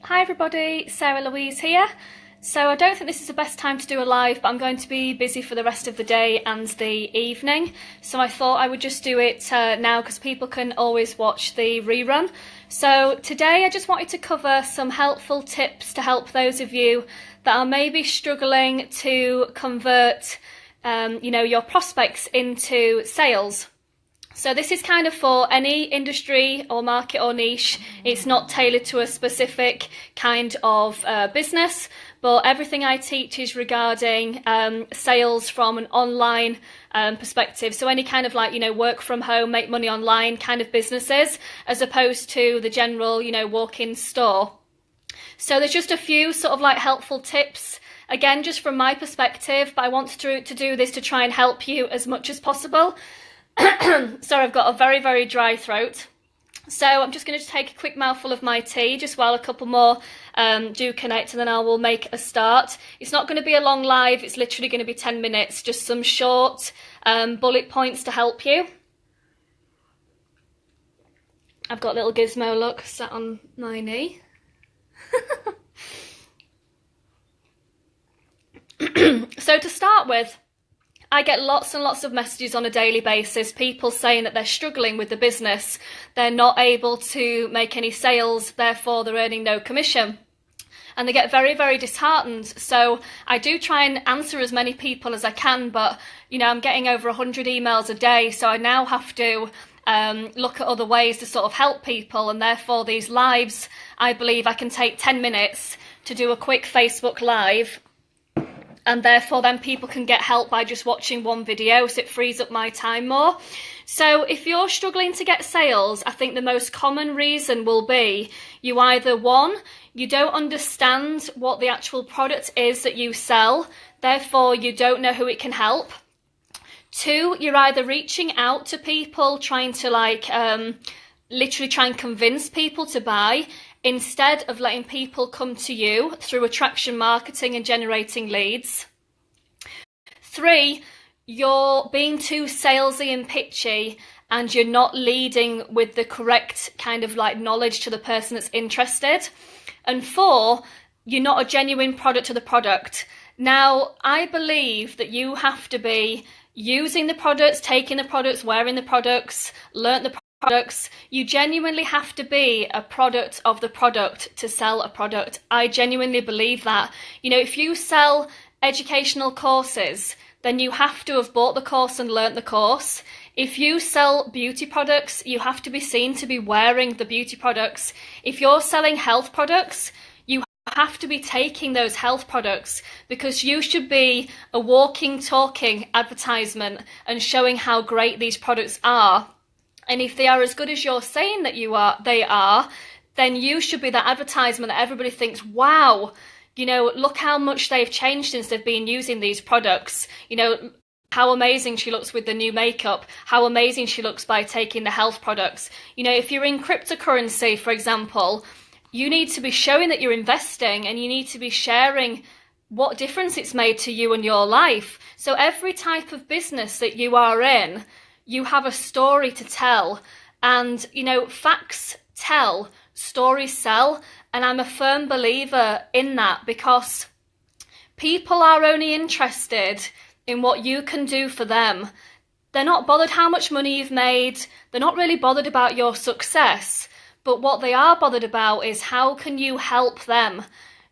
Hi everybody, Louise here. So I don't think this is the best time to do a live, but I'm going to be busy for the rest of the day and the evening. So I thought I would just do it now because people can always watch the rerun. So today I just wanted to cover some helpful tips to help those of you that are maybe struggling to convert your prospects into sales. So this is kind of for any industry or market or niche. It's not tailored to a specific kind of business, but everything I teach is regarding sales from an online perspective. So any kind of work from home, make money online kind of businesses, as opposed to the general, walk-in store. So there's just a few sort of helpful tips, again, just from my perspective, but I want to do this to try and help you as much as possible. Sorry, I've got a very, very dry throat. So I'm just going to take a quick mouthful of my tea just while a couple more do connect, and then I will make a start. It's not going to be a long live, it's literally going to be 10 minutes, just some short bullet points to help you. I've got little Gizmo, look, sat on my knee. So to start with, I get lots and lots of messages on a daily basis, people saying that they're struggling with the business, they're not able to make any sales, therefore they're earning no commission. And they get very, very disheartened. So I do try and answer as many people as I can, but I'm getting over 100 emails a day, so I now have to look at other ways to sort of help people, and therefore these lives, I believe I can take 10 minutes to do a quick Facebook live, and therefore then people can get help by just watching one video, so it frees up my time more. So if you're struggling to get sales, I think the most common reason will be you either, one, you don't understand what the actual product is that you sell, therefore you don't know who it can help. Two, you're either reaching out to people trying to literally try and convince people to buy, instead of letting people come to you through attraction marketing and generating leads. Three, you're being too salesy and pitchy, and you're not leading with the correct kind of knowledge to the person that's interested. And four, you're not a genuine product of the product. Now, I believe that you have to be using the products, taking the products, wearing the products, learn the products. You genuinely have to be a product of the product to sell a product. I genuinely believe that. If you sell educational courses, then you have to have bought the course and learnt the course. If you sell beauty products, you have to be seen to be wearing the beauty products. If you're selling health products, you have to be taking those health products, because you should be a walking, talking advertisement and showing how great these products are. And if they are as good as you're saying that they are, then you should be that advertisement that everybody thinks, wow, look how much they've changed since they've been using these products. How amazing she looks with the new makeup, how amazing she looks by taking the health products. If you're in cryptocurrency, for example, you need to be showing that you're investing, and you need to be sharing what difference it's made to you and your life. So every type of business that you are in, you have a story to tell, and facts tell, stories sell, and I'm a firm believer in that, because people are only interested in what you can do for them. They're not bothered how much money you've made, they're not really bothered about your success, but what they are bothered about is how can you help them.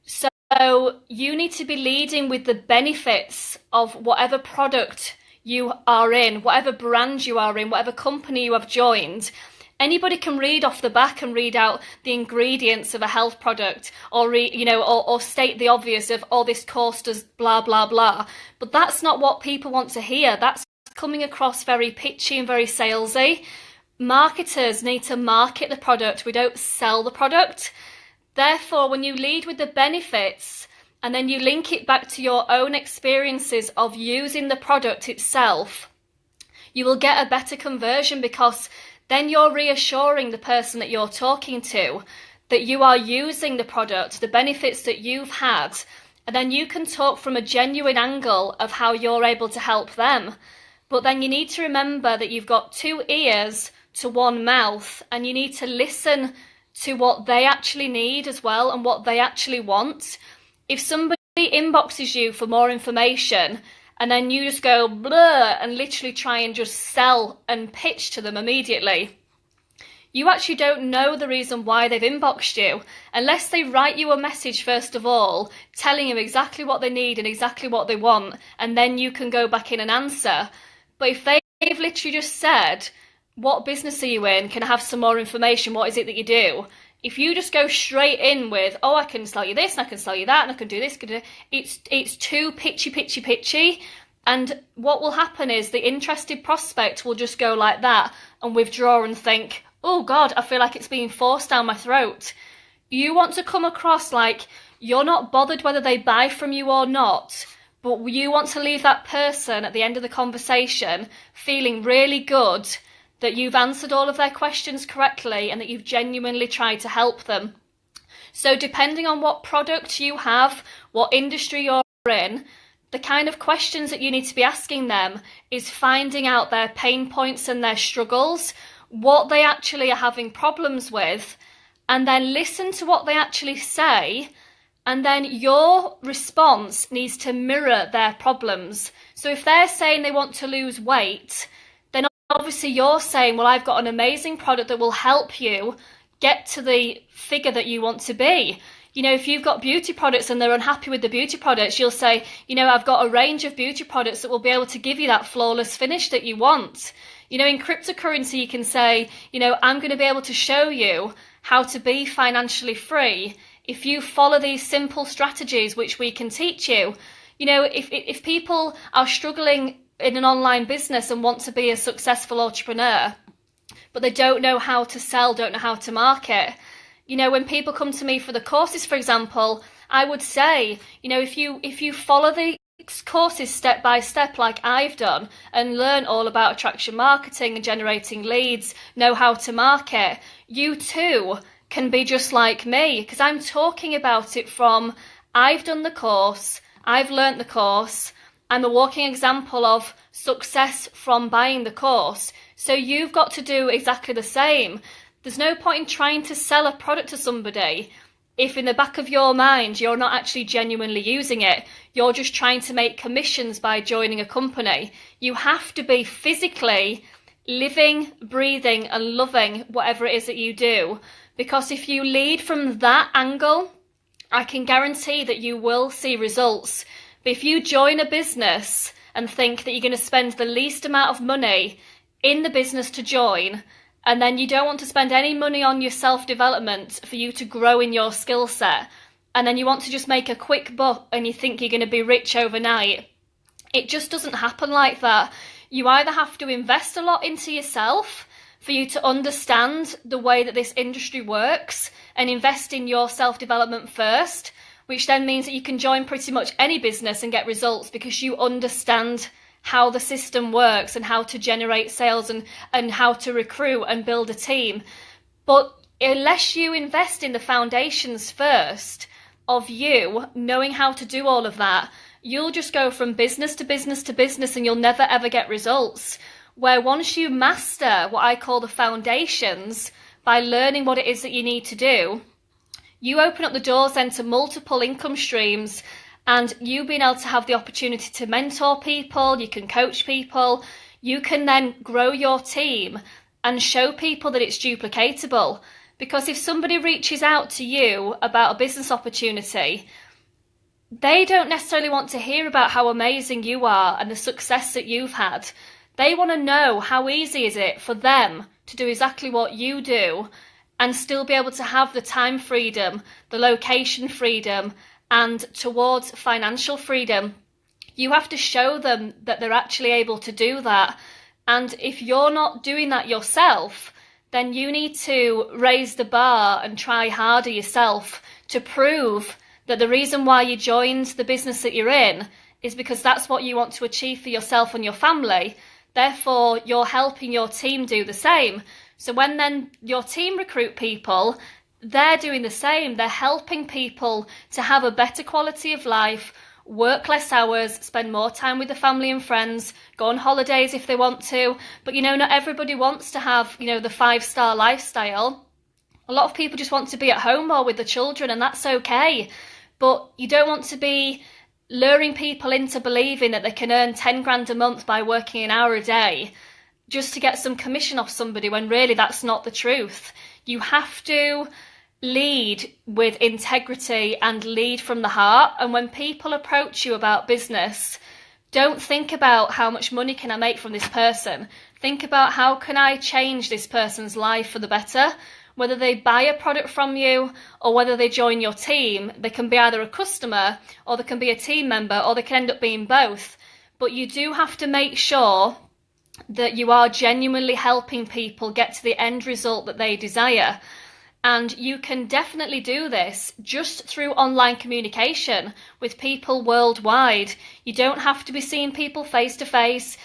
So you need to be leading with the benefits of whatever product you are in, whatever brand you are in, whatever company you have joined. Anybody can read off the back and read out the ingredients of a health product, or or state the obvious of, oh, this course does blah blah blah. But that's not what people want to hear. That's coming across very pitchy and very salesy. Marketers need to market the product. We don't sell the product. Therefore, when you lead with the benefits, and then you link it back to your own experiences of using the product itself, you will get a better conversion, because then you're reassuring the person that you're talking to that you are using the product, the benefits that you've had, and then you can talk from a genuine angle of how you're able to help them. But then you need to remember that you've got 2 ears to 1 mouth, and you need to listen to what they actually need as well and what they actually want. If somebody inboxes you for more information and then you just go blah and literally try and just sell and pitch to them immediately, you actually don't know the reason why they've inboxed you unless they write you a message first of all telling you exactly what they need and exactly what they want, and then you can go back in and answer. But if they've literally just said, what business are you in? Can I have some more information? What is it that you do? If you just go straight in with, oh, I can sell you this and I can sell you that and I can do this, it's too pitchy. And what will happen is the interested prospect will just go like that and withdraw and think, oh God, I feel like it's being forced down my throat. You want to come across like you're not bothered whether they buy from you or not, but you want to leave that person at the end of the conversation feeling really good that you've answered all of their questions correctly and that you've genuinely tried to help them. So depending on what product you have, what industry you're in, the kind of questions that you need to be asking them is finding out their pain points and their struggles, what they actually are having problems with, and then listen to what they actually say, and then your response needs to mirror their problems. So if they're saying they want to lose weight, then obviously you're saying, well, I've got an amazing product that will help you get to the figure that you want to be. You know, if you've got beauty products and they're unhappy with the beauty products, you'll say, you know, I've got a range of beauty products that will be able to give you that flawless finish that you want. You know, in cryptocurrency, you can say, you know, I'm going to be able to show you how to be financially free if you follow these simple strategies which we can teach you. You know, if people are struggling in an online business and want to be a successful entrepreneur, but they don't know how to sell, don't know how to market. You know, when people come to me for the courses, for example, I would say, you know, if you follow the courses step by step like I've done and learn all about attraction marketing and generating leads, know how to market, you too can be just like me, because I'm talking about it from I've done the course, I've learnt the course, I'm a walking example of success from buying the course. So you've got to do exactly the same. There's no point in trying to sell a product to somebody if in the back of your mind you're not actually genuinely using it. You're just trying to make commissions by joining a company. You have to be physically living, breathing and loving whatever it is that you do. Because if you lead from that angle, I can guarantee that you will see results. But if you join a business and think that you're going to spend the least amount of money in the business to join, and then you don't want to spend any money on your self-development for you to grow in your skill set, and then you want to just make a quick buck and you think you're going to be rich overnight, it just doesn't happen like that. You either have to invest a lot into yourself for you to understand the way that this industry works and invest in your self-development first, which then means that you can join pretty much any business and get results because you understand how the system works and how to generate sales and how to recruit and build a team. But unless you invest in the foundations first of you knowing how to do all of that, you'll just go from business to business to business and you'll never ever get results. Where once you master what I call the foundations by learning what it is that you need to do, you open up the doors then to multiple income streams. And you being able to have the opportunity to mentor people, you can coach people, you can then grow your team and show people that it's duplicatable. Because if somebody reaches out to you about a business opportunity, they don't necessarily want to hear about how amazing you are and the success that you've had. They want to know how easy is it for them to do exactly what you do and still be able to have the time freedom, the location freedom, and towards financial freedom. You have to show them that they're actually able to do that. And if you're not doing that yourself, then you need to raise the bar and try harder yourself to prove that the reason why you joined the business that you're in is because that's what you want to achieve for yourself and your family. Therefore, you're helping your team do the same. So when then your team recruit people, they're doing the same. They're helping people to have a better quality of life, work less hours, spend more time with the family and friends, go on holidays if they want to. But, you know, not everybody wants to have, you know, the 5-star lifestyle. A lot of people just want to be at home more with the children, and that's okay. But you don't want to be luring people into believing that they can earn 10 grand a month by working an hour a day just to get some commission off somebody, when really that's not the truth. You have to lead with integrity and lead from the heart. And when people approach you about business, don't think about how much money can I make from this person. Think about how can I change this person's life for the better. Whether they buy a product from you or whether they join your team, they can be either a customer or they can be a team member, or they can end up being both. But you do have to make sure that you are genuinely helping people get to the end result that they desire. And you can definitely do this just through online communication with people worldwide. You don't have to be seeing people face to face.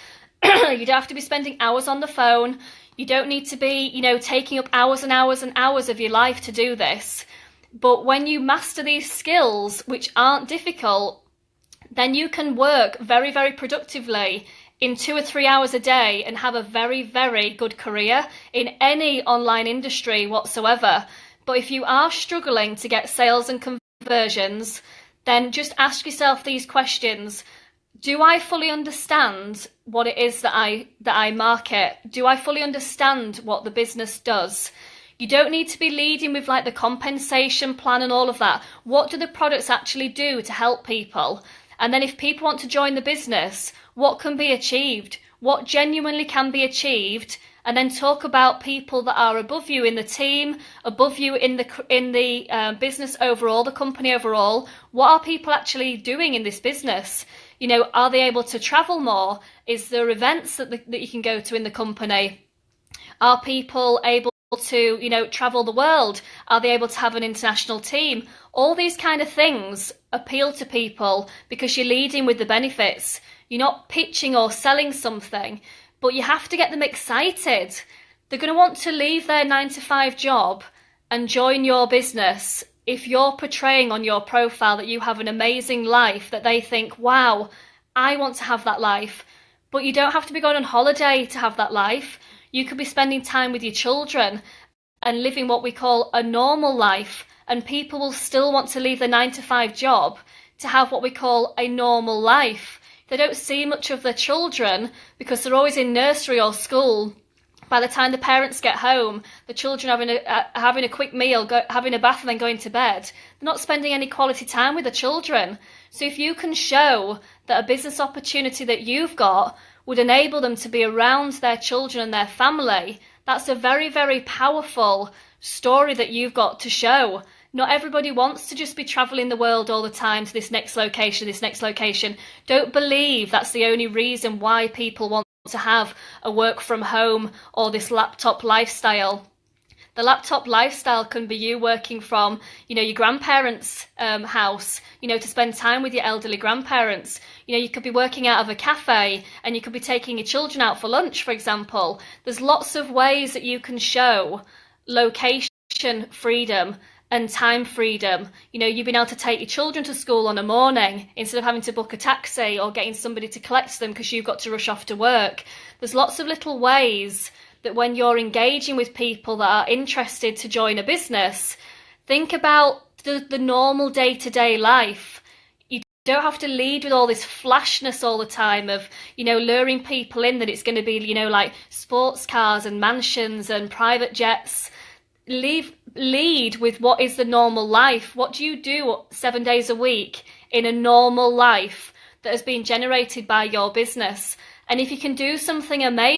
You don't have to be spending hours on the phone. You don't need to be, taking up hours and hours and hours of your life to do this. But when you master these skills, which aren't difficult, then you can work very, very productively in 2 or 3 hours a day and have a very, very good career in any online industry whatsoever. But if you are struggling to get sales and conversions, then just ask yourself these questions. Do I fully understand what it is that I market? Do I fully understand what the business does? You don't need to be leading with like the compensation plan and all of that. What do the products actually do to help people? And then if people want to join the business, what can be achieved? What genuinely can be achieved? And then talk about people that are above you in the team, above you in the business overall, the company overall. What are people actually doing in this business? Are they able to travel more? Is there events that you can go to in the company? Are people able to, travel the world? Are they able to have an international team? All these kind of things appeal to people because you're leading with the benefits. You're not pitching or selling something, but you have to get them excited. They're going to want to leave their 9-to-5 job and join your business if you're portraying on your profile that you have an amazing life, that they think, wow, I want to have that life. But you don't have to be going on holiday to have that life. You could be spending time with your children and living what we call a normal life, and people will still want to leave their 9-to-5 job to have what we call a normal life. They don't see much of their children because they're always in nursery or school. By the time the parents get home, the children having a quick meal, having a bath and then going to bed. They're not spending any quality time with the children. So if you can show that a business opportunity that you've got would enable them to be around their children and their family, that's a very, very powerful story that you've got to show. Not everybody wants to just be travelling the world all the time to this next location, this next location. Don't believe that's the only reason why people want to have a work from home or this laptop lifestyle. The laptop lifestyle can be you working from, your grandparents' house, to spend time with your elderly grandparents. You could be working out of a cafe and you could be taking your children out for lunch, for example. There's lots of ways that you can show location freedom and time freedom. You've been able to take your children to school on a morning instead of having to book a taxi or getting somebody to collect them because you've got to rush off to work. There's lots of little ways that when you're engaging with people that are interested to join a business, think about the normal day-to-day life. You don't have to lead with all this flashness all the time of, luring people in that it's going to be, like sports cars and mansions and private jets. Lead with what is the normal life. What do you do 7 days a week in a normal life that has been generated by your business? And if you can do something amazing,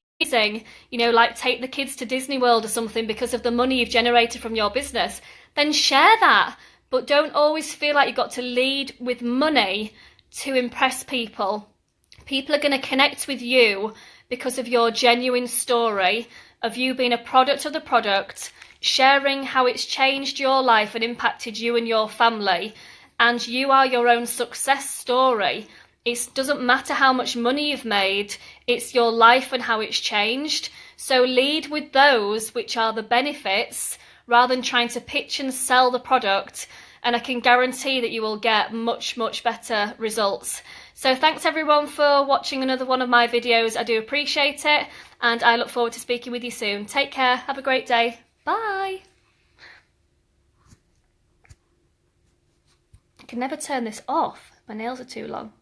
like take the kids to Disney World or something because of the money you've generated from your business, then share that. But don't always feel like you've got to lead with money to impress people. People are going to connect with you because of your genuine story, of you being a product of the product, sharing how it's changed your life and impacted you and your family, and you are your own success story. It doesn't matter how much money you've made, it's your life and how it's changed. So lead with those which are the benefits rather than trying to pitch and sell the product, and I can guarantee that you will get much, much better results. So thanks everyone for watching another one of my videos. I do appreciate it, and I look forward to speaking with you soon. Take care, have a great day. Bye. I can never turn this off. My nails are too long.